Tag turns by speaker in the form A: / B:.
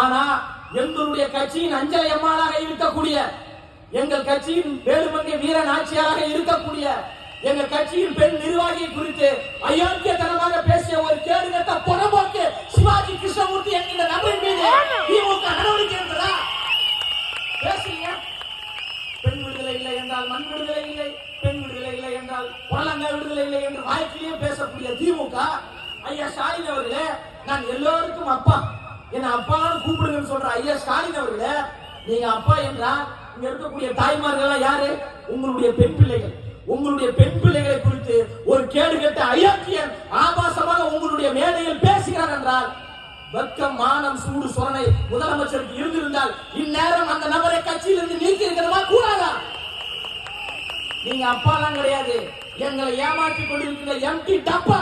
A: ஆனா எங்களுடைய கட்சியின் அஞ்சலை அம்மாளாக இருக்கக்கூடிய, எங்கள் கட்சியின் வேலுமங்கை வீரன் ஆட்சியாளராக இருக்கக்கூடிய, எங்கள் கட்சியின் பெண் நிர்வாகியை குறித்து அயோக்கியத்தனமாக பேசிய ஒரு கேடுகட்ட புறம்போக்கு சிவாஜி கிருஷ்ணமூர்த்தி என்கிற நபரின் மீது திமுக நடவடிக்கை எடுத்ததா? பேசுறீங்க. பெண் விடுதலை இல்லை என்றால் மண் விடுதலை இல்லை, பெண் விடுதலை இல்லை என்றால் புலங்க விடுதலை இல்லை என்று வாய்க்கிலேயே பேசக்கூடிய திமுக, ஐயா ஸ்டாலின் அவர்களே, நான் எல்லோருக்கும் அப்பா, என்ன அப்பான்னு கூப்பிடுங்கன்னு சொல்ற ஐயா ஸ்டாலின் அவர்களே, நீங்க அப்பா என்றால் இங்க இருக்கக்கூடிய தாய்மார்கள் யாரு? உங்களுடைய பெண் பிள்ளைகள். உங்களுடைய பெண் பிள்ளைகளை குறித்து ஒரு கேடுகட்ட அயோக்கியன் ஆபாசமாக உங்களுடைய மேடையில் பேசுகிறார் என்றால் வெட்கம், மானம், சூடு, சொரணை முதலமைச்சருக்கு இருந்திருந்தால் இந்நேரம் அந்த நபரை கட்சியிலிருந்து நீக்கி இருக்கிறதா கூடாதா? நீங்க அப்பாலாம் கிடையாது, எங்களை ஏமாற்றிக் கொண்டிருக்கிற எம்டி டப்பா.